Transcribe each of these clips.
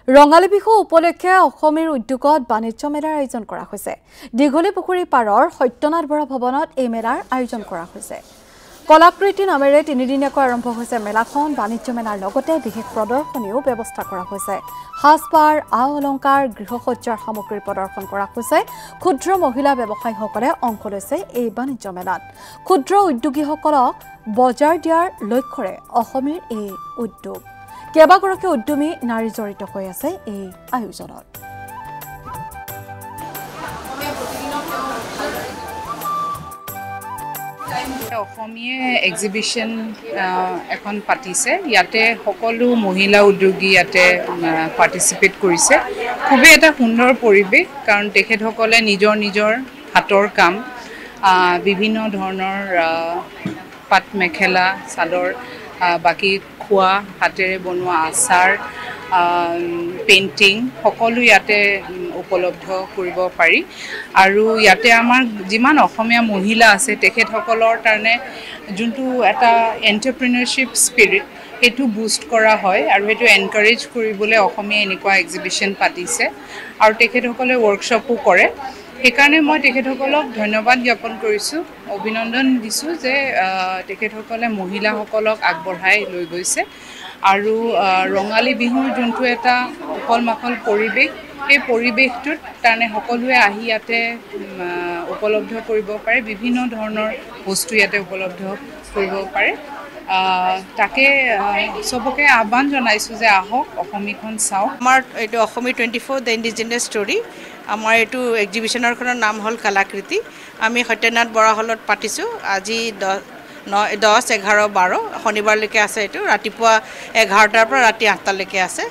ৰঙালী বিহু উপলক্ষে অসমীৰ উদ্যোগত বাণিজ্য মেলাৰ আয়োজন কৰা হৈছে। দীঘলী পুখুৰী পাৰৰ সত্যনাথ বৰা ভৱনত এই মেলাৰ আয়োজন কৰা হৈছে। কলাকৃতি নামেৰে 3 দিনীয়াকৈ আৰম্ভ হৈছে মেলাখন। বাণিজ্য মেলাৰ লগতে বিশেষ প্ৰদৰ্শনীও ব্যৱস্থা কৰা হৈছে। সাজপাৰ, অলংকাৰ, গৃহসজ্জাৰ সামগ্ৰী প্ৰদৰ্শন কৰা হৈছে। ক্ষুদ্ৰ মহিলা ব্যৱসায়ীসকলে অংশ লৈছে এই বাণিজ্য মেলাত। ক্ষুদ্ৰ উদ্যোগীসকলক বজাৰ দিয়াৰ লক্ষ্যৰে অসমীৰ এই উদ্যোগ। কেইবাগৰাকী উদ্যমী নাৰী জড়িত হৈ আছে এই আয়োজনত। অসমীয়ে এক্সিবিশন এখন পাতিছে। ইয়াতে সকলো মহিলা উদ্যোগী ইয়াতে পাৰ্টিচিপেট কৰিছে। খুবেই এটা সুন্দৰ পৰিৱেশ, কাৰণ তেখেতসকলে নিজৰ নিজৰ হাতৰ কাম, বিভিন্ন ধৰণৰ পাট মেখেলা, চাদৰ, বাকী খোৱা হাতেৰে বনোৱা আচাৰ, পেইণ্টিং সকলো ইয়াতে উপলব্ধ কৰিব পাৰি। আৰু ইয়াতে আমাৰ যিমান অসমীয়া মহিলা আছে তেখেতসকলৰ কাৰণে যোনটো এটা এণ্টাৰপ্ৰিনাৰশ্বিপ স্পিৰিট সেইটো বুষ্ট কৰা হয়, আৰু সেইটো এনকাৰেজ কৰিবলৈ অসমীয়া এনেকুৱা এক্সিবিশ্যন পাতিছে আৰু তেখেতসকলে ৱৰ্কশ্বপো কৰে। সেইকাৰণে মই তেখেতসকলক ধন্যবাদ জ্ঞাপন কৰিছোঁ, অভিনন্দন দিছোঁ যে তেখেতসকলে মহিলাসকলক আগবঢ়াই লৈ গৈছে। আৰু ৰঙালী বিহুৰ যোনটো এটা উখল মাখল পৰিৱেশ, সেই পৰিৱেশটোত কাৰণে সকলোৱে আহি ইয়াতে উপলব্ধ কৰিব পাৰে। বিভিন্ন ধৰণৰ বস্তু ইয়াতে উপলব্ধ কৰিব পাৰে। তাকে চবকে আহ্বান জনাইছোঁ যে আহক অসমীখন চাওক। আমাৰ এইটো অসমী 24 দ্য ইণ্ডিজিনাছ ষ্টৰী। আমাৰ এইটো এক্সিবিশ্যনৰখনৰ নাম হ'ল কলাকৃতি। আমি সত্যনাথ বৰা হলত পাতিছোঁ। আজি 10, 11, 12 শনিবাৰলৈকে আছে। এইটো ৰাতিপুৱা 11টাৰ পৰা ৰাতি 8টালৈকে আছে।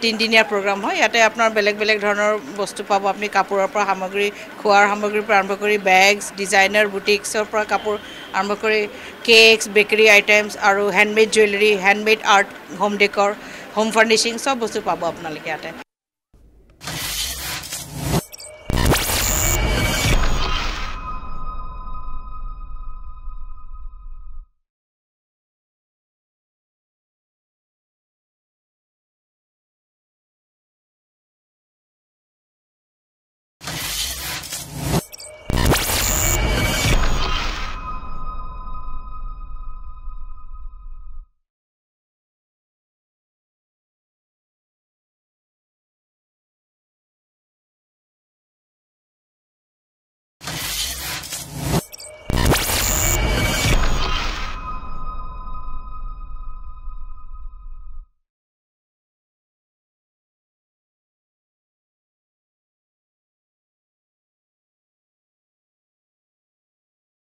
3 দিনীয়া প্ৰগ্ৰাম হয়। ইয়াতে আপোনাৰ বেলেগ বেলেগ ধৰণৰ বস্তু পাব। আপুনি কাপোৰৰ পৰা সামগ্ৰী, খোৱাৰ সামগ্ৰীৰ পৰা আৰম্ভ কৰি বেগছ, ডিজাইনাৰ বুটিক্সৰ পৰা কাপোৰ আৰম্ভ কৰি কেকছ, বেকাৰী আইটেমছ আৰু handmade jewellery, handmade art, home decor, home furnishing চব বস্তু পাব আপোনালোকে ইয়াতে।